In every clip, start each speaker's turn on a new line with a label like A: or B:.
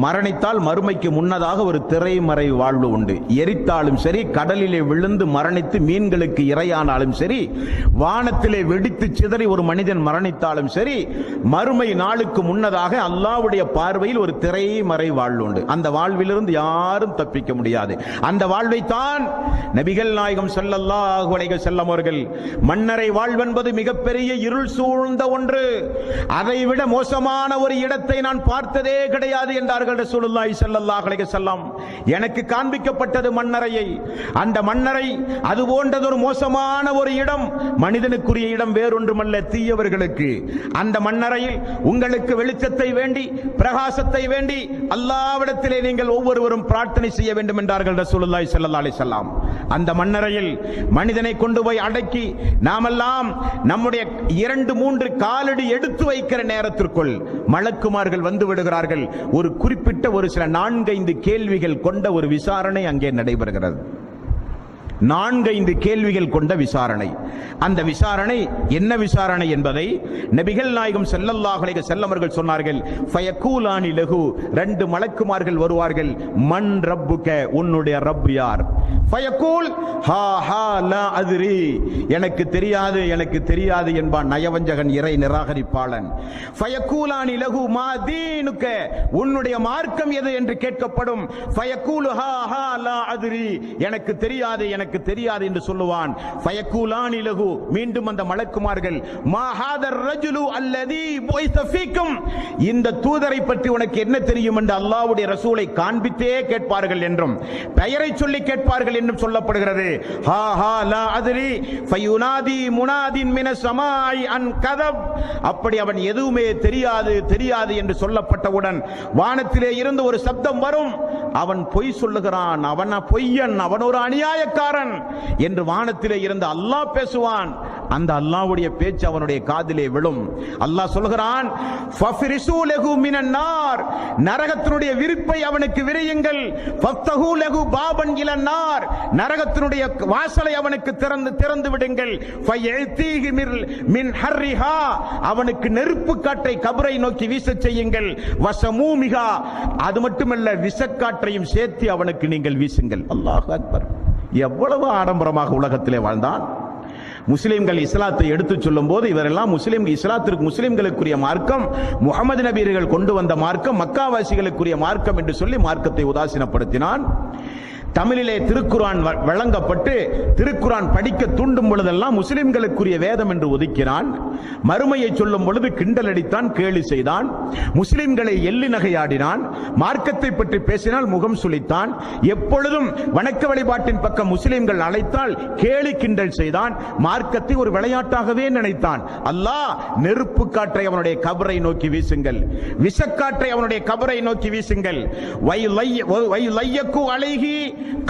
A: மரணித்தால் மறுமைக்கு முன்னதாக ஒரு திரைமறை வாழ்வு உண்டு. எரித்தாலும் சரி, கடலிலே விழுந்து மரணித்து மீன்களுக்கு இரையானாலும் சரி, வானத்திலே வெடித்து சிதறி ஒரு மனிதன் மரணித்தாலும் சரி, மறுமை நாளுக்கு முன்னதாக அல்லாஹ்வுடைய பார்வையில் ஒரு திரைமறை வாழ்வு உண்டு. அந்த வாழ்விலிருந்து யாரும் தப்பிக்க முடியாது. அந்த வாழ்வைத்தான் நபிகள் நாயகம் ஸல்லல்லாஹு அலைஹி வஸல்லம் அவர்கள் மன்னரை வாழ்வென்பது மிகப்பெரிய இருள் சூழ்ந்த ஒன்று, அதைவிட மோசமான ஒரு இடத்தை நான் பார்த்ததே கிடையாது என்றார்கள் ரசூலுல்லாஹி ஸல்லல்லாஹு அலைஹி வஸல்லம். எனக்கு காண்பிக்கப்பட்டது மன்னரையை. அந்த மன்னரை அது போன்றதொரு மோசமான ஒரு இடம், மனிதனுக்குரிய இடம் வேறொன்றுமல்ல, தீயவர்களுக்கு. அந்த மன்னரையில் உங்களுக்கு வெளிச்சத்தை வேண்டி, பிரகாசத்தை வேண்டி அல்லாஹ்விடத்திலே நீங்கள் ஒவ்வொருவரும் பிரார்த்தனை செய்ய வேண்டும் என்றார்கள் ரசூலுல்லாஹி ஸல்லல்லாஹு அலைஹி வஸல்லம். அந்த மன்னரையில் மனிதனை கொண்டு போய் அடக்கி நாமெல்லாம் நம்முடைய 2-3 காலடி எடுத்து வைக்கிற நேரத்திற்குள் மலக்குமார்கள் வந்து விடுகிறார்கள். ஒரு குறிப்பிட்ட ஒரு சில 4-5 கேள்விகள் கொண்ட ஒரு விசாரணை அங்கே நடைபெறுகிறது. 4-5 கேள்விகள் கொண்ட விசாரணை. அந்த விசாரணை என்ன விசாரணை என்பதை நபிகள் நாயகம் ஸல்லல்லாஹு அலைஹி வஸல்லம் அவர்கள் சொன்னார்கள். ஃபயகூலானி லஹு, 2 மலக்குமார்கள் வருவார்கள். மன் ரப்புக, உன்னுடைய ரப் யார்? ஃபயகூல் ஹா ஹா லா அத்ரி, எனக்கு தெரியாது எனக்கு தெரியாது என்பான் நயவஞ்சகன், இறை நிராகரிப்பாளன். ஃபயகூலானி லஹு மா தீனுக, உன்னுடைய மார்க்கம் எது என்று கேட்கப்படும். ஃபயகூல் ஹா ஹா லா அத்ரி, எனக்கு தெரியாது எனக்கு தெரியாது என்று சொல்லுவான். ஃபயகூலானி லஹு, மீண்டும் அந்த மலக்குமார்கள் மா ஹாதர் ரஜுலு அல்லதி புய்ஸ ஃபீக்கும், இந்த தூதரை பற்றி உனக்கு என்ன தெரியும் என்று அல்லாஹ்வுடைய ரசூலை காண்பித்தே கேட்பார்கள் என்றும் பெயரை சொல்லி கேட்பார்கள் என்றும் சொல்லப்படுகிறது. ஹா ஹா லா அத்ரி ஃபயுனாதி முனாதின் மினஸ் ஸமாஇ அன் கதப், அப்படி அவன் எதுவுமே தெரியாது தெரியாது என்று சொல்லப்பட்டவுடன் வானத்திலே இருந்து ஒரு சப்தம் வரும். அவன் பொய் சொல்லுகிறான், அவன் பொய்யன், அவன் ஒரு அநியாயக்காரன் என்று வானத்திலே இருந்து அல்லாஹ் பேசுவான். அந்த அல்லாஹ்வுடைய பேச்சு அவனுடைய காதிலே விழும். அல்லாஹ் சொல்கிறான், ஃபஃபிரிசு லஹு மினன் நார், நரகத்தினுடைய விரிப்பை அவனுக்கு விரியுங்கள். ஃபஃப்தஹு லஹு பாபன் இலன் நார், நரகத்தினுடைய வாசலை அவனுக்கு திறந்து விடுங்கள். ஃபயதீஹி மின் ஹர்ரிஹா, அவனுக்கு நெருப்பு காற்றை கபரை நோக்கி வீசச் செய்யுங்கள். வஸமூமிஹா, அது மட்டுமல்ல விஷக்காற்றையும் சேர்த்து அவனுக்கு நீங்கள் வீசுங்கள். அல்லாஹ் அக்பர். எவ்வளவு ஆடம்பரமாக உலகத்திலே வாழ்ந்தான். முஸ்லிம்கள் இஸ்லாத்தை எடுத்து சொல்லும் போது இவரெல்லாம் முஸ்லிம்களுக்குரிய மார்க்கம், முஹம்மது நபியர்கள் கொண்டு வந்த மார்க்கம், மக்காவாசிகளுக்குரிய மார்க்கம் என்று சொல்லி மார்க்கத்தை உதாசீனப்படுத்தினான். தமிழிலே திருக்குர்ஆன் வழங்கப்பட்டு திருக்குர்ஆன் படிக்க தூண்டும் பொழுதெல்லாம் முஸ்லிம்களுக்குரிய வேதம் என்று ஒதுக்கினான். மறுமையை சொல்லும் பொழுது கிண்டல் அடித்தான், கேலி செய்தான். முஸ்லிம்களை எள்ளி நகையாடினான். மார்க்கத்தை பற்றி பேசினால் முகம் சுளித்தான். எப்பொழுதும் வணக்க வழிபாட்டின் பக்கம் முஸ்லிம்கள் அழைத்தால் கேலி கிண்டல் செய்தான். மார்க்கத்தை ஒரு விளையாட்டாகவே நினைத்தான். அல்லாஹ் நெருப்பு காற்றை அவனுடைய கபரை நோக்கி வீசுங்கள், விஷக்காற்றை அவனுடைய கபரை நோக்கி வீசுங்கள். வைலையக்கு அலைஹி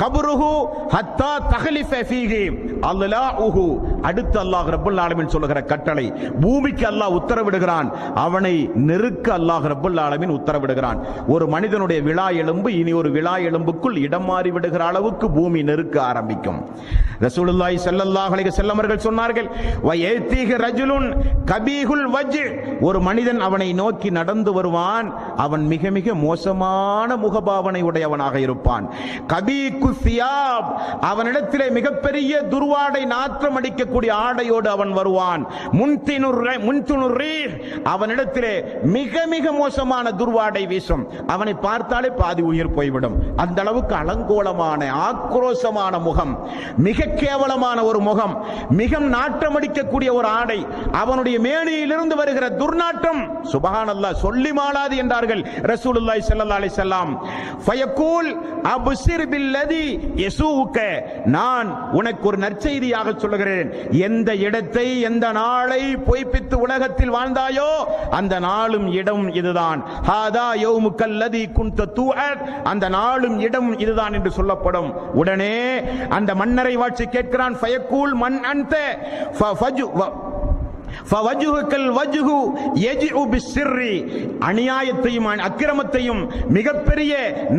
A: கபருஹு ஹத்தா தஹலிஃப ஃபீஹி அல்லாஹு, அடுத்து அல்லாஹ் ரப்பல் ஆலமீன் சொல்லுகிற கட்டளை. பூமிக்கு அல்லாஹ் உத்தரவிடுகிறான், அவனை நெருக்க அல்லாஹ் ரப்பல் ஆலமீன் உத்தரவிடுகிறான். ஒரு மனிதனுடைய விழா எலும்பு இனி ஒரு விழா எலும்புக்குள் இடம் மாறி விடுகிற அளவுக்கு பூமி நெருக்க ஆரம்பிக்கும். ரசூலுல்லாஹி ஸல்லல்லாஹு அலைஹி வஸல்லம் அவர்கள் சொன்னார்கள், வயதீஹி ரஜுலுன் கபீஹுல் வஜ், ஒரு மனிதன் அவனை நோக்கி நடந்து வருவான், அவன் மிக மிக மோசமான முகபாவனை உடையவனாக இருப்பான். கபீகு சியாப், அவனிடத்திலே மிகப்பெரிய துர்வாடை நாற்றம் அடிக்கக்கூடிய ஆடையோடு அவன் வருவான். முன்துனுர் ரீஹ், அவனிடத்திலே மிக மிக மோசமான துர்வாடை வீசும். அவனை பார்த்தாலே பாதி உயிர் போய்விடும். அந்த அளவுக்கு அலங்கோலமான ஆக்ரோஷமான முகம், மிக கேவலமான ஒரு முகம், மிக நாற்றம் அடிக்கக்கூடிய ஒரு ஆடை, அவனுடைய மேனியிலிருந்து வருகிற துர்நாற்றம் சுப்ஹானல்லாஹ் சொல்லி மாளாது என்றார்கள் ரசூலுல்லாஹி ஸல்லல்லாஹு அலைஹி வஸல்லம். ஃபயகூல் அப்சிர் பில்லதி யசூக, நான் உனக்கு ஒரு நற்செய்தியாக சொல்லுகிறேன். எந்த இடத்தை எந்த நாளை பொய்ப்பித்து உலகத்தில் வாழ்ந்தாயோ அந்த நாளும் இடம் இதுதான். ஹாதா யௌமுக்கல் லதி குன்த துஅத், அந்த நாளும் இடம் இதுதான் என்று சொல்லப்படும். உடனே அந்த மன்னரை வாட்சி கேட்கிறான். ஃபயகூல் மன் அன்த ஃபவஜ்ஹுகல் வஜ்ஹு யஜ்உ பிஸ்ஸிர்ரி, அநியாயத்தையும் அக்கிரமத்தையும் மிகப்பெரிய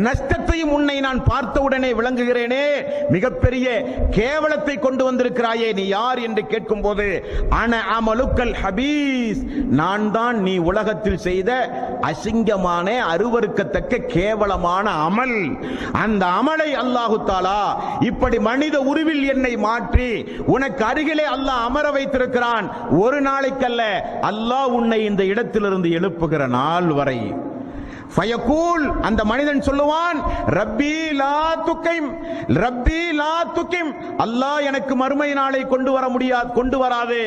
A: நஷ்டத்தையும் உன்னை நான் பார்த்தவுடனே விளங்குகிறேனே, மிகப்பெரிய கேவலத்தை கொண்டு வந்திருக்கிறாயே, நீ யார் என்று கேட்கும் போது அன அமலுக்கல் ஹபீஸ், நான் தான் நீ உலகத்தில் செய்த அசிங்கமான அருவருக்கத்தக்க கேவலமான அமல். அந்த அமலை அல்லாஹு தஆலா இப்படி மனித உருவில் என்னை மாற்றி உனக்கு அருகிலே அல்லாஹ் அமர வைத்திருக்கிறான். ஒரு நாளைக்கல்ல, அல்லாஹ் உன்னை இந்த இடத்திலிருந்து எழுப்புகிற நாள் வரை. ஃபயகூல், அந்த மனிதன் சொல்லுவான், ரப்பி லா துகிம், ரப்பி லா துகிம், அல்லாஹ் எனக்கு மறுமை நாளை கொண்டு வர முடியாது, கொண்டு வராதே,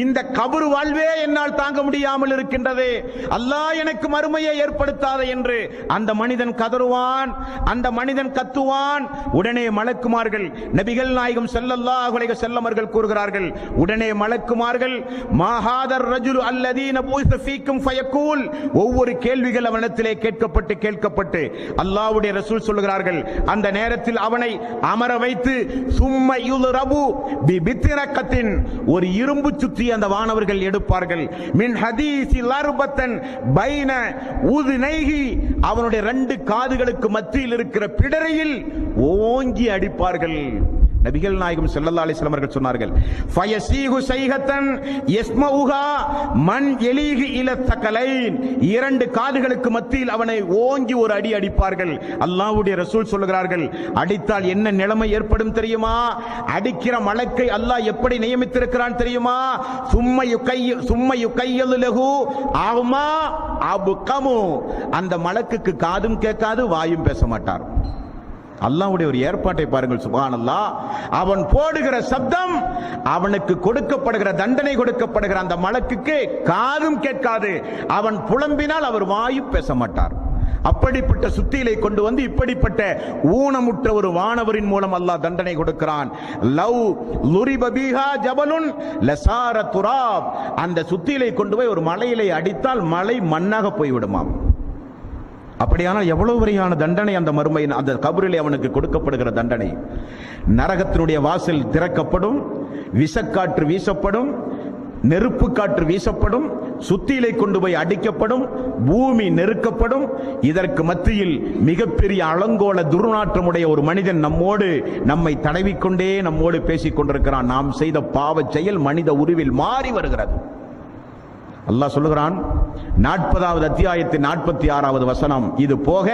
A: இந்த கபர் வாழ்வே என்னால் தாங்க முடியாமல் இருக்கின்றது, அல்லாஹ் எனக்கு மறுமையை ஏற்படுத்தாதே என்று அந்த மனிதன் கதறுவான், அந்த மனிதன் கத்துவான். உடனே மலக்குமார்கள், நபிகள் நாயகம் ஸல்லல்லாஹு அலைஹி வஸல்லம் அவர்கள் கூறுகிறார்கள், உடனே மலக்குமார்கள் மாஹாதர் ரஜுல் அல்லதீன புஇஸ ஃபீக்கும் ஃபயகூல், ஒவ்வொரு கேள்விகள் அவனிடத்திலே கேட்கப்பட்டு அல்லாஹ்வுடைய ரசூல் சொல்லுகிறார்கள், அந்த நேரத்தில் அவனை அமர வைத்து சும்ம யுல்ரபு பிபித்ரகத்தின், ஒரு இரும்பு சுத்தி அந்த வானவர்கள் எடுப்பார்கள், மின் ஹதீஸி லர்பத்தன் பைன உதுனைஹி, அவனுடைய 2 காதுகளுக்கு மத்தியில் இருக்கிற பிடரையில் ஓங்கி அடிப்பார்கள். நபிகள் நாயகம் ஸல்லல்லாஹு அலைஹி வஸல்லம் அவர்கள் சொன்னார்கள், ஃபயஸீஹு ஸைஹத்தன் யஸ்மஉஹா மன் யலீஹி இல தகலைன், 2 காதுகளுக்கு மத்தியில் அவனை ஓங்கி ஒரு அடி அடிப்பார்கள். அல்லாஹ்வுடைய ரசூல் சொல்லுகிறார்கள், அடித்தால் என்ன நிலைமை ஏற்படும் தெரியுமா? அடிக்கிற மலக்கை அல்லாஹ் எப்படி நியமித்திருக்கிறான் தெரியுமா? சும்ம யுகையலு லஹு ஆமா அப்கமு, அந்த மலக்குக்கு காதும் கேட்காது, வாயும் பேச மாட்டார். அல்லாஹ்வுடைய ஒரு ஏற்பாட்டை பாருங்கள், சுப்ஹானல்லாஹ். அவன் போடுகிற சப்தம், அவனுக்கு கொடுக்கப்படுகிற தண்டனை, கொடுக்கப்படுகிற அந்த மலக்குக்கு காதும் கேட்காது, அவன் புலம்பினால் அவர் வாயும் பேச மாட்டார். அப்படிப்பட்ட சுத்தியிலை கொண்டு வந்து இப்படிப்பட்ட ஊனமுற்ற ஒரு வானவரின் மூலம் அல்லாஹ் தண்டனை கொடுக்கிறான். லவ் லுரிப பிஹா ஜபலுன் லசார துராப், அந்த சுத்தியிலை கொண்டு போய் ஒரு மலையிலே அடித்தால் மலை மண்ணாக போய்விடுமாம். அப்படியானால் எவ்வளவு வரையான தண்டனை அந்த மறுமையின் அந்த கபரிலே அவனுக்கு கொடுக்கப்படுகிற தண்டனை. நரகத்தினுடைய வாசல் திறக்கப்படும், விஷக்காற்று வீசப்படும், நெருப்பு காற்று வீசப்படும், சுத்தியிலை கொண்டு போய் அடிக்கப்படும், பூமி நெருக்கப்படும். இதற்கு மத்தியில் மிகப்பெரிய அலங்கோல துர்நாற்றமுடைய ஒரு மனிதன் நம்மை தடவிக்கொண்டே நம்மோடு பேசிக் கொண்டிருக்கிறான். நாம் செய்த பாவ செயல் மனித உருவில் மாறி வருகிறது. அல்லாஹ் சொல்லுகிறான் 40வது அத்தியாயத்தின் 46வது வசனம், இது போக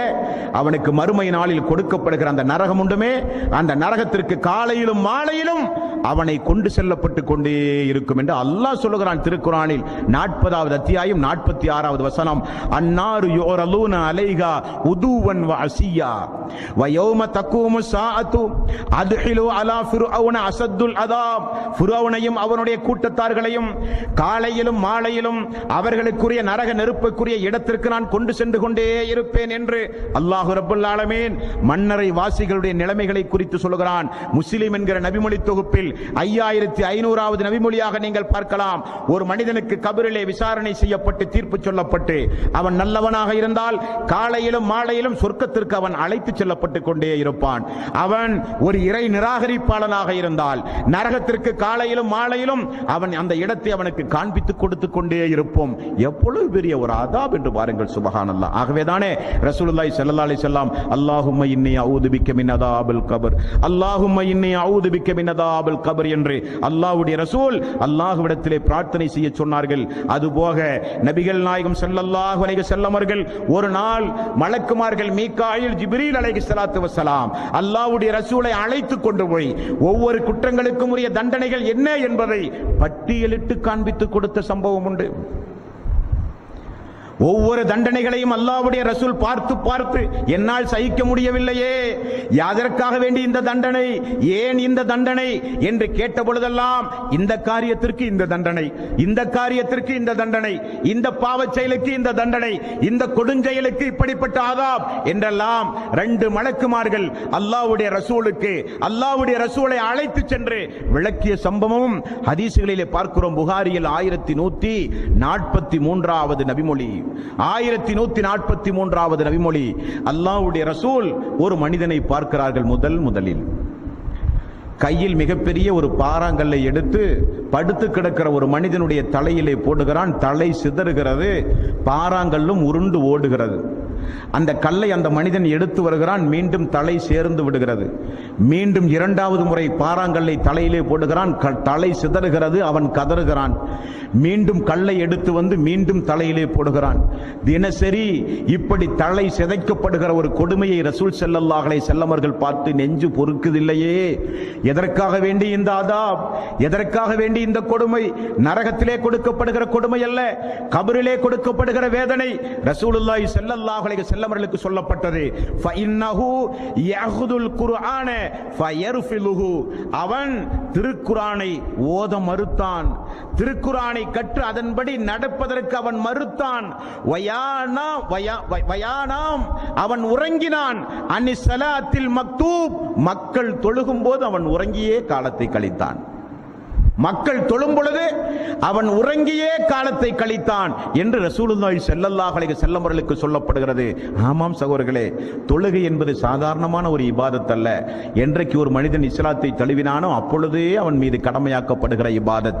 A: அவனுக்கு மறுமை நாளில் கொடுக்கப்படுகிற அந்த நரகம் உண்டுமே, அந்த நரகத்திற்கு காலையிலும் மாலையிலும் அவனை கொண்டு செல்லப்பட்டு கொண்டே இருக்கும் என்று அல்லாஹ் சொல்லுகிறான் திருக்குரானில். 40வது அத்தியாயம் 46வது வசனம், அன்னாரு யுரலூன அலைஹா உதுவன் வ அஸியா வ யௌம தகூமு ஸாஅத்து அத்ஹிலு அலா ஃபிர்அவுன அஸத்துல் அஸாப், ஃபிர்அவுனையும் அவனுடைய கூட்டத்தார்களையும் காலையிலும் மாலையிலும் அவர்களுக்குரிய நரக நெருப்புக்குரிய இடத்திற்கு நான் கொண்டு சென்று கொண்டே இருப்பேன் என்று அல்லாஹ் ரப்பல் ஆலமீன் மன்னரை வாசிகளுடைய நிலைமைகளை குறித்து சொல்கிறான். முஸ்லிம் என்கிற நபிமொழி தொகுப்பில் 5500வது நபிமொழியாக நீங்கள் பார்க்கலாம். ஒரு மனிதனுக்கு கபரிலே விசாரணை செய்யப்பட்டு தீர்ப்பு சொல்லப்பட்டு அவன் நல்லவனாக இருந்தால் காலையிலும் மாலையிலும் சொர்க்கத்திற்கு அவன் அழைத்து செல்லப்பட்டு கொண்டே இருப்பான். அவன் ஒரு இறை நிராகரிப்பாளனாக இருந்தால் நரகத்திற்கு காலையிலும் மாலையிலும் அவன் அந்த இடத்தை அவனுக்கு காண்பித்து கொடுத்து கொண்டே இருப்போம். எவ்வளவு பெரிய ஒரு அதாப் என்று பாருங்கள், சுப்ஹானல்லாஹ். ஆகவேதானே ரசூலுல்லாஹி ஸல்லல்லாஹு அலைஹி வஸல்லம் அல்லாஹும்ம இன்னி அஊது பிக்க மின் அதாபில் கபர், அல்லாஹும்ம இன்னி அஊது பிக்க மின் அதாபில் கபர் என்று அல்லாஹ்வுடைய ரசூல் அல்லாஹ்விடத்திலே பிரார்த்தனை செய்ய சொன்னார்கள். அதுபோக நபிகள் நாயகம் ஸல்லல்லாஹு அலைஹி வஸல்லம் அவர்கள் ஒரு நாள் மலக்குமார்கள் மீகாயில் ஜிப்ரீல் அலைஹிஸ்ஸலாத்து வஸ்ஸலாம் அல்லாஹ்வுடைய ரசூலை அழைத்து கொண்டு போய் ஒவ்வொரு குற்றங்களுக்கும் உரிய தண்டனைகள் என்ன என்பதை பட்டியலிட்டு காண்பித்து கொடுத்த சம்பவம் உண்டு. ஒவ்வொரு தண்டனைகளையும் அல்லாஹ்வுடைய ரசூல் பார்த்து பார்த்து என்னால் சகிக்க முடியவில்லையே, யாதற்காக வேண்டி இந்த தண்டனை, ஏன் இந்த தண்டனை என்று கேட்ட பொழுதெல்லாம் இந்த காரியத்திற்கு இந்த தண்டனை, இந்த காரியத்திற்கு இந்த தண்டனை, இந்த பாவச் செயலுக்கு இந்த தண்டனை, இந்த கொடுஞ்செயலுக்கு இப்படிப்பட்ட ஆதாப் என்றெல்லாம் 2 மலக்குமார்கள் அல்லாஹ்வுடைய ரசூலுக்கு அல்லாஹ்வுடைய ரசூலை அழைத்து சென்று விளக்கிய சம்பவமும் ஹதீஸ்களிலே பார்க்கிறோம். புகாரியில் 1143வது நபிமொழி, 1143வது நபிமொழி. அல்லாஹ்வுடைய ரசூல் ஒரு மனிதனை பார்க்கிறார்கள். முதலில் கையில் மிகப்பெரிய ஒரு பாறாங்கல்லை எடுத்து படுத்து கிடக்கிற ஒரு மனிதனுடைய தலையிலே போடுகிறான். தலை சிதறுகிறது, பாறாங்கல்லும் உருண்டு ஓடுகிறது. அந்த கல்லை அந்த மனிதன் எடுத்து வருகிறான், மீண்டும் தலை சேர்ந்து விடுகிறது. மீண்டும் இரண்டாவது முறை பாறாங்கல்லை தலையிலே போடுகிறான், தலை சிதறுகிறது, அவன் கதறுகிறான். மீண்டும் கல்லை எடுத்து வந்து மீண்டும் தலையிலே போடுகிறான். தினசரி இப்படி தலை சிதைக்கப்படுகிற ஒரு கொடுமையை ரசூல் ஸல்லல்லாஹு அலைஹி வஸல்லம் அவர்கள் பார்த்து நெஞ்சு பொறுக்குதில்லையே. எதற்காக வேண்டி இந்த அதாப், எதற்காக வேண்டி இந்த கொடுமை? நரகத்திலே கொடுக்கப்படுகிற கொடுமை அல்ல, கபரிலே கொடுக்கப்படுகிற வேதனை. ரசூலுல்லாஹி ஸல்லல்லாஹு அலைஹி வஸல்லம் அவர்களுக்கு சொல்லப்பட்டது, ஃபஇன்னஹு யஹுதுல் குர்ஆன ஃபயர்ஃபிலுஹு. அவன் திருக்குர்ஆனை ஓத மறுத்தான், திருக்குர்ஆனை கற்று அதன்படி நடப்பதற்கு அவன் மறுத்தான். வயானாம், அவன் உறங்கினான். அன்னி ஸலாத்தில் மக்தூப், மக்கள் தொழுகும் போது அவன் உறங்கியே காலத்தை கழித்தான். மக்கள் தொழும் பொழுது அவன் உறங்கியே காலத்தை கழித்தான் என்று ரசூலுல்லாஹி ஸல்லல்லாஹு அலைஹி வஸல்லம் அவர்களுக்கு சொல்லப்படுகிறது. ஆமாம் சகோதரர்களே, தொழுகை என்பது சாதாரணமான ஒரு இபாதத் அல்ல. என்றைக்கு ஒரு மனிதன் இஸ்லாத்தை தழுவினானோ அப்பொழுதே அவன் மீது கடமையாக்கப்படுகிற இபாதத்.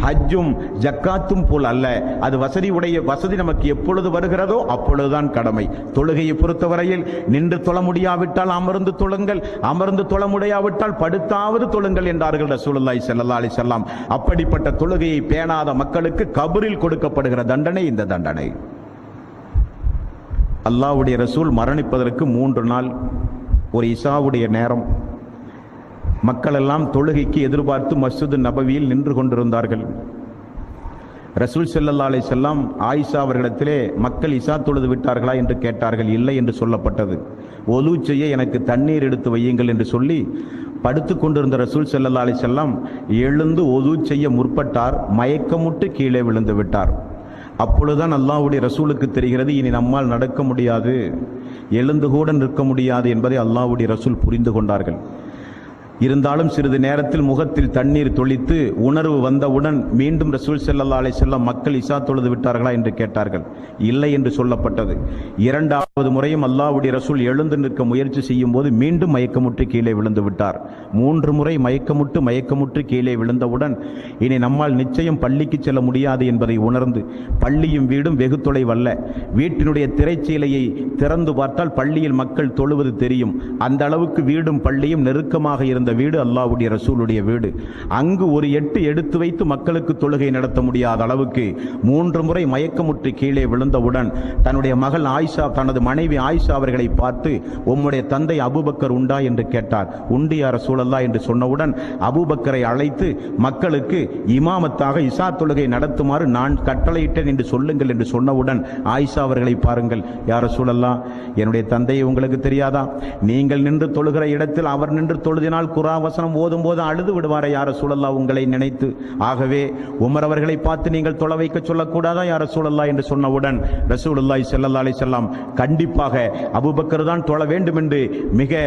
A: ஹஜ்ஜும் ஜக்காத்தும் போல் அல்ல. அது வசதி நமக்கு எப்பொழுது வருகிறதோ அப்பொழுதுதான் கடமை. தொழுகையை பொறுத்தவரையில் நின்று தொழ முடியாவிட்டால் அமர்ந்து தொழுங்கள், அமர்ந்து தொழ முடியாவிட்டால் படுத்தாவது தொழுங்கள் என்றார்கள் ரசூலுல்லாஹி ஸல்லல்லாஹு அலைஹி வஸல்லம். அப்படிப்பட்ட தொழுகையை பேணாத மக்களுக்கு கபரில் கொடுக்கப்படுகிற தண்டனை இந்த தண்டனை. அல்லாஹ்வுடைய ரசூல் மரணிப்பதற்கு 3 நாள், ஒரு இசாவுடைய நேரம், மக்கள் எல்லாம் தொழுகைக்கு எதிர்பார்த்து மஸ்ஜித் நபவியில் நின்று கொண்டிருந்தார்கள். ரசூல் ஸல்லல்லாஹு அலைஹி வஸல்லம் ஆயிஷா அவர்களிடத்திலே மக்கள் இசா தொழுது விட்டார்களா என்று கேட்டார்கள். இல்லை என்று சொல்லப்பட்டது. ஒலு செய்ய எனக்கு தண்ணீர் எடுத்து வையுங்கள் என்று சொல்லி படுத்து கொண்டிருந்த ரசூல் ஸல்லல்லாஹு அலைஹி வஸல்லம் எழுந்து ஒது செய்ய முற்பட்டார். மயக்கமுட்டு கீழே விழுந்து விட்டார். அப்பொழுதுதான் அல்லாஹ்வுடைய ரசூலுக்கு தெரிகிறது, இனி நம்மால் நடக்க முடியாது, எழுந்து கூட நிற்க முடியாது என்பதை அல்லாஹ்வுடைய ரசூல் புரிந்து கொண்டார்கள். இருந்தாலும் சிறிது நேரத்தில் முகத்தில் தண்ணீர் தொளித்து உணர்வு வந்தவுடன் மீண்டும் ரசூல் ஸல்லல்லாஹு அலைஹி வஸல்லம் மக்கள் இசா தொழுது விட்டார்களா என்று கேட்டார்கள். இல்லை என்று சொல்லப்பட்டது. இரண்டாவது முறையும் அல்லாஹ்வுடைய ரசூல் எழுந்து நிற்க முயற்சி செய்யும் போது மீண்டும் மயக்கமுற்று கீழே விழுந்து விட்டார். 3 முறை மயக்கமுற்று கீழே விழுந்தவுடன் இனி நம்மால் நிச்சயம் பள்ளிக்கு செல்ல முடியாது என்பதை உணர்ந்து, பள்ளியும் வீடும் வெகு தொலைவல்ல, வீட்டினுடைய திரைச்சீலையை திறந்து பார்த்தால் பள்ளியில் மக்கள் தொழுவது தெரியும். அந்த அளவுக்கு வீடும் பள்ளியும் நெருக்கமாக இருந்த வீடு அல்லாஹ்வுடைய ரசூலுடைய வீடு. அங்கு ஒரு எட்டு எடுத்து வைத்து மக்களுக்கு தொழுகை நடத்த முடியாத அளவுக்கு 3 முறை மயக்கமுற்று கீழே விழுந்தவுடன் தன்னுடைய மகள் ஆயிஷா, தனது மனைவி ஆயிஷா அவர்களை பார்த்து, உம்முடைய தந்தை அபூபக்கர் உண்டா என்று கேட்டார். உண்டு யா ரசூலல்லாஹ் என்று சொன்னவுடன் அபூபக்கரை அழைத்து மக்களுக்கு இமாமத்தாக இசா தொழுகை நடத்துமாறு நான் கட்டளையிட்டேன் என்று சொல்லுங்கள் என்று சொன்னவுடன் ஆயிஷா அவர்களை பாருங்கள், யா ரசூலல்லாஹ், என்னுடைய தந்தையை உங்களுக்கு தெரியாதா? நீங்கள் நின்று தொழுகிற இடத்தில் அவர் நின்று தொழுதினால் குர்ஆன் வசனம் ஓதும் போது அழுது விடுவாரே யா ரசூலல்லாஹ் உங்களை நினைத்து. ஆகவே உமர் அவர்களை பார்த்து நீங்கள் தொழ வைக்க சொல்லக்கூடாதா யா ரசூலல்லாஹ் என்று சொன்னவுடன் ரசூலுல்லாஹி ஸல்லல்லாஹு அலைஹி வஸல்லம் கண்டிப்பாக அபூபக்கர் தான் தொழ வேண்டும் என்று மிக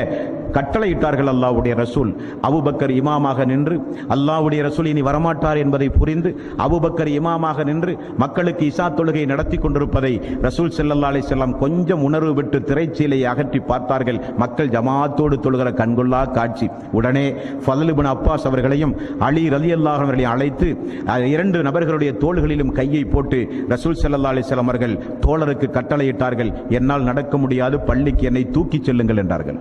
A: கட்டளையிட்டார்கள் அல்லாஹ்வுடைய ரசூல். அபூபக்கர் இமாமாக நின்று, அல்லாஹ்வுடைய ரசூல் இனி வரமாட்டார் என்பதை புரிந்து அபூபக்கர் இமாமாக நின்று மக்களுக்கு இசா தொழுகை நடத்தி கொண்டிருப்பதை ரசூல் ஸல்லல்லாஹு அலைஹி வஸல்லம் கொஞ்சம் உணர்வு விட்டு திரைச்சீலையை அகற்றி பார்த்தார்கள். மக்கள் ஜமாத்தோடு தொழுகிற கண்கொள்ளா காட்சி. உடனே ஃபضல் இப்னு அப்பாஸ் அவர்களையும் அலி ரலியல்லாஹு அவர்களையும் அழைத்து 2 நபர்களுடைய தோள்களிலும் கையை போட்டு ரசூல் ஸல்லல்லாஹு அலைஹி வஸல்லம் அவர்கள் தோழருக்கு கட்டளையிட்டார்கள், என்னால் நடக்க முடியாது, பள்ளிக்கு என்னை தூக்கிச் செல்லுங்கள் என்றார்கள்.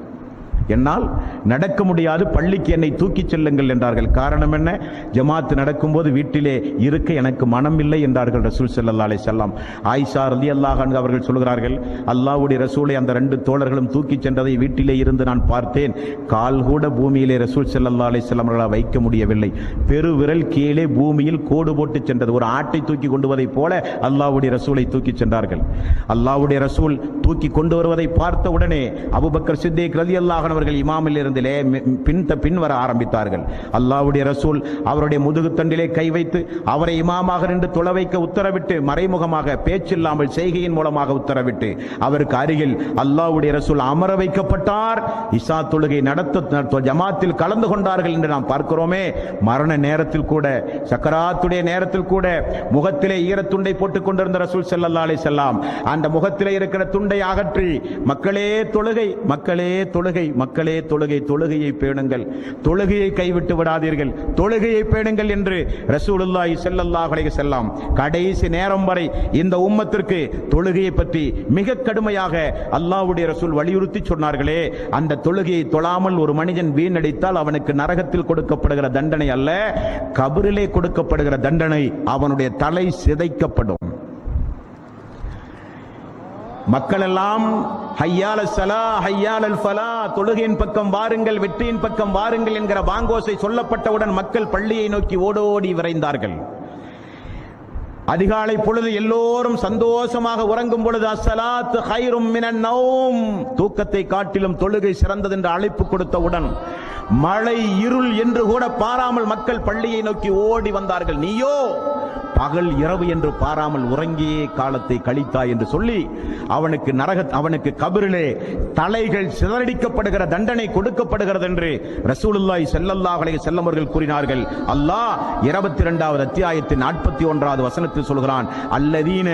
A: என்னால் நடக்க முடியாது, பள்ளிக்கு என்னை தூக்கிச் செல்லுங்கள் என்றார்கள். காரணம் என்ன? ஜமாத் நடக்கும்போது வீட்டிலே இருக்க எனக்கு மனம் இல்லை என்றார்கள் ரசூல் ஸல்லல்லாஹு அலைஹி வஸல்லம். ஆயிஷா ரலியல்லாஹு அன்ஹா அவர்கள் சொல்கிறார்கள், அல்லாஹ்வுடைய ரசூலை அந்த 2 தோழர்களும் தூக்கிச் சென்றதை வீட்டிலே இருந்து நான் பார்த்தேன். கால் கூட பூமியிலே ரசூல் ஸல்லல்லாஹு அலைஹி வஸல்லம் அவர்களால் வைக்க முடியவில்லை. பெருவிரல் கீழே பூமியில் கோடு போட்டு சென்றது. ஒரு ஆட்டை தூக்கி கொண்டு வருவதை போல அல்லாஹ்வுடைய ரசூலை தூக்கிச் சென்றார்கள். அல்லாஹ்வுடைய ரசூல் தூக்கி கொண்டு வருவதை பார்த்த உடனே அபூபக்கர் சித்திக் ரலியல்லாஹு அன்ஹு அவர்கள் இமாமில் இருந்திலே பின் வர ஆரம்பித்தார்கள். அல்லாஹ்வுடைய ரசூல் அவருடைய முதுகு தண்டிலே கை வைத்து அவரை இமாமாக நின்று தொழ வைக்க உத்தரவிட்டு, மறைமுகமாக பேச்சில்லாமல் செய்கையின் மூலமாக உத்தரவிட்டு அவருக்கு அருகில் அல்லாஹ்வுடைய ரசூல் அமர வைக்கப்பட்டார். இசா தொழுகை நடத்த ஜமாத்தில் கலந்து கொண்டார்கள் என்று நாம் பார்க்கிறோமே. மரண நேரத்தில் கூட, சக்கராத்துடைய நேரத்தில் கூட முகத்திலே ஈரத்துண்டை போட்டுக் கொண்டிருந்த ரசூல் ஸல்லல்லாஹு அலைஹி வஸல்லம் அந்த முகத்திலே இருக்கிற துண்டை அகற்றி, மக்களே தொழுகை, மக்களே தொழுகை, மக்களே தொழுகையை பேணுங்கள், தொழுகையை கைவிட்டு விடாதீர்கள், தொழுகையை பேணுங்கள் என்று ரசூலுல்லாஹி ஸல்லல்லாஹு அலைஹி வஸல்லம் கடைசி நேரம் வரை இந்த உம்மத்திற்கு தொழுகையை பற்றி மிக கடுமையாக அல்லாஹ்வுடைய ரசூல் வலியுறுத்தி சொன்னார்களே, அந்த தொழுகையை தொழாமல் ஒரு மனிதன் வீணடித்தால் அவனுக்கு நரகத்தில் கொடுக்கப்படுகிற தண்டனை அல்ல, கபரிலே கொடுக்கப்படுகிற தண்டனை, அவனுடைய தலை சிதைக்கப்படும். மக்கள் எல்லாம் ஹய்யால ஸலா ஹய்யாலல் ஃபலா, தொழுகையின் பக்கம் வாருங்கள், வெற்றியின் பக்கம் வாருங்கள் என்கிற வாங்கோசை சொல்லப்பட்டவுடன் மக்கள் பள்ளியை நோக்கி ஓடோடி விரைந்தார்கள். அதிகாலை பொழுது எல்லோரும் சந்தோஷமாக உறங்கும் பொழுது அஸ்ஸலாத்து கைரும் மினன் நௌம், தூக்கத்தை காட்டிலும் தொழுகை சிறந்தது என்று அழைப்பு கொடுத்தவுடன் மழை இருள் என்று கூட பாராமல் மக்கள் பள்ளியை நோக்கி ஓடி வந்தார்கள். நீயோ பகல் இரவு என்று பாராமல் உறங்கியே காலத்தை கழித்தாய் என்று சொல்லி அவனுக்கு கபரிலே தலைகள் சிதறடிக்கப்படுகிற தண்டனை கொடுக்கப்படுகிறது என்று ரசூலுல்லாஹி ஸல்லல்லாஹு அலைஹி வஸல்லம் அவர்கள் கூறினார்கள். அல்லாஹ் 22வது அத்தியாயத்தின் 41வது வசனத்தில் சொல்கிறான், அல்லதீன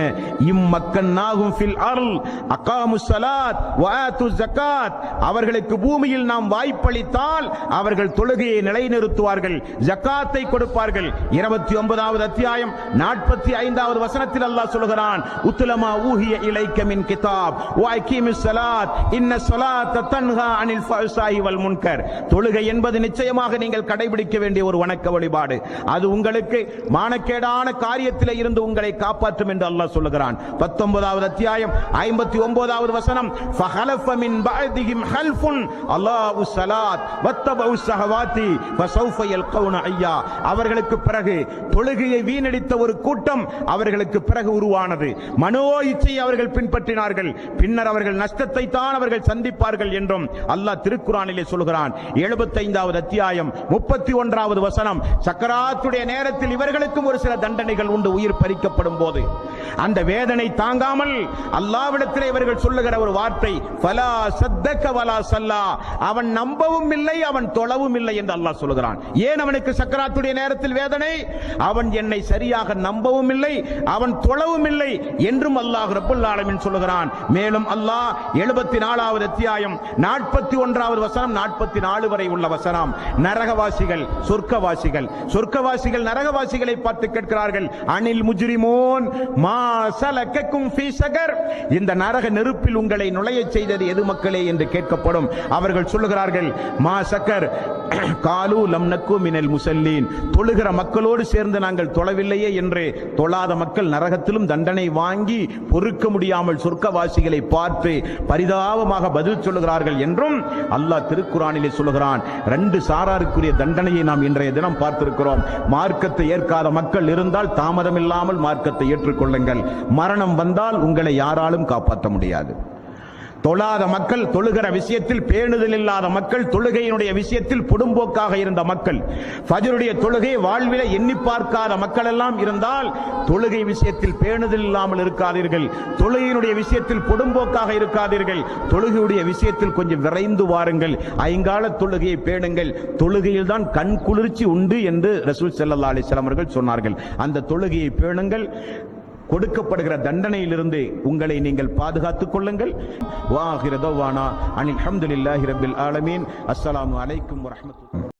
A: இம்மக்கன்னாஹும் ஃபில் அர்ல் அகாமுஸ் ஸலாத் வ ஆத்துஸ் ஸகாத், அவர்களுக்கு பூமியில் நாம் வாய்ப்பளித்தால் அவர்கள் தொழுகையை நிலைநிறுத்துவார்கள், ஜகாத்தை கொடுப்பார்கள். 29வது அத்தியாயம் 45வது வசனத்தில் அல்லாஹ் சொல்கிறான், உத்லமா ஊஹிய இலைக்க மின் கிதாப் வ அகீமிஸ் ஸலாத் இன்ன ஸலாத்த தன்ஹா அனில் ஃபஹ்ஷாஇ வல் முன்கர், தொழுகை என்பது நிச்சயமாக நீங்கள் கடைபிடிக்க வேண்டிய ஒரு வணக்க வழிபாடு, அது உங்களுக்கு மானக்கேடான காரியத்திலே இருந்து உங்களை காப்பாற்றும் என்று அல்லாஹ் சொல்கிறான். 19வது அத்தியாயம் 59வது வசனம், ஃபஹலஃப மின் பஅதிஹிம் ஹல்ஃபுன் அல்லாஹு ஸலாத் வத்தபஉ ஸஹவாத்தி ஃபஸௌஃப யல்கௌன ஐயா, அவர்களுக்கு பிறகு தொழுகையை வீணடித்த ஒரு கூட்டம் அவர்களுக்கு பிறகு உருவானது. மனோ இச்சையை அவர்கள் பின்பற்றினார்கள், பின்னர் அவர்கள் நஷ்டத்தை தான் அவர்கள் சந்திப்பார்கள் என்றும் அல்லாஹ் திருக்குர்ஆனிலே சொல்கிறான். 75வது அத்தியாயம் 31வது வசனம், சக்கராத்துடைய நேரத்தில் இவர்களுக்கும் ஒரு சில தண்டனைகள் உண்டு. உயிர் பறிக்கப்படும் போது அந்த வேதனை தாங்காமல் அல்லாஹ்விடத்திலே இவர்கள் சொல்லுகிற ஒரு வார்த்தை, ஃபலா சத்தக வலா ஸல்லா, அவன் நம்பவும் இல்லை அவன் தொழவும் இல்லை என்று அல்லாஹ் சொல்கிறான். ஏன் அவனுக்கு சக்கராத்துடைய நேரத்தில் வேதனை? அவன் என்னை சரியாக நம்பவும் இல்லை அவன் தொழவும் இல்லை என்றும் அல்லாஹ் ரப்பல் ஆலமீன் சொல்கிறான். மேலும் அல்லாஹ் 74வது அத்தியாயம் 41வது வசனம் 44 வரை உள்ள வசனம், நரகவாசிகள் சொர்க்கவாசிகள் நரகவாசிகளை பார்த்து கேட்கிறார்கள், அனில் முஜ்ரிமூன் மா சலகக்கும் ஃபீ ஸகர், இந்த நரக நெருப்பில் உங்களை நுழைய செய்தது எது மக்களே என்று கேட்கப்படும். அவர்கள் சொல்லுகிறார்கள், மா ஸகர் காலு லம் நக்கு மினல் முஸல்லீன், தொழுகிற மக்களோடு சேர்ந்து நாங்கள் தொழவில்லையே என்று தொழாத மக்கள் நரகத்திலும் தண்டனை வாங்கி பொறுக்க முடியாமல் சொர்க்கவாசிகளை பார்த்து பரிதாபமாக பதில் சொல்லுகிறார்கள் என்றும் அல்லாஹ் திருக்குர்ஆனிலே சொல்கிறான். 2 சாராருக்குரிய தண்டனையை நாம் இன்றைய தினம் பார்த்திருக்கிறோம். மார்க்கத்தை ஏற்காத மக்கள் இருந்தால் தாமதமில்லாமல் மார்க்கத்தை ஏற்றுக்கொள்ளுங்கள். மரணம் வந்தால் உங்களை யாராலும் காப்பாற்ற முடியாது. தொழாத மக்கள், தொழுகிற விஷயத்தில் பேணுதல் இல்லாத மக்கள், தொழுகையினுடைய விஷயத்தில் புடும்போக்காக இருந்த மக்கள், ஃபஜ்ருடைய தொழுகை வாழ்வில எண்ணி பார்க்காத மக்கள் எல்லாம் இருந்தால் தொழுகை விஷயத்தில் பேணுதல் இல்லாமல் இருக்காதீர்கள், தொழுகையினுடைய விஷயத்தில் புடும்போக்காக இருக்காதீர்கள், தொழுகையுடைய விஷயத்தில் கொஞ்சம் விரைந்து வாருங்கள், ஐங்கால தொழுகையை பேணுங்கள், தொழுகையில் தான் கண் குளிர்ச்சி உண்டு என்று ரசூல் ஸல்லல்லாஹு அலைஹி வஸல்லம் அவர்கள் சொன்னார்கள். அந்த தொழுகையை பேணுங்கள், கொடுக்கப்படுகிற தண்டனையிலிருந்து உங்களை நீங்கள் பாதுகாத்துக் கொள்ளுங்கள். வா ஆகிர தவானா அனில் ஹம்துலில்லாஹி ரப்பில் ஆலமீன். அஸ்ஸலாமு அலைக்கும் வரஹ்மத்துல்லாஹி.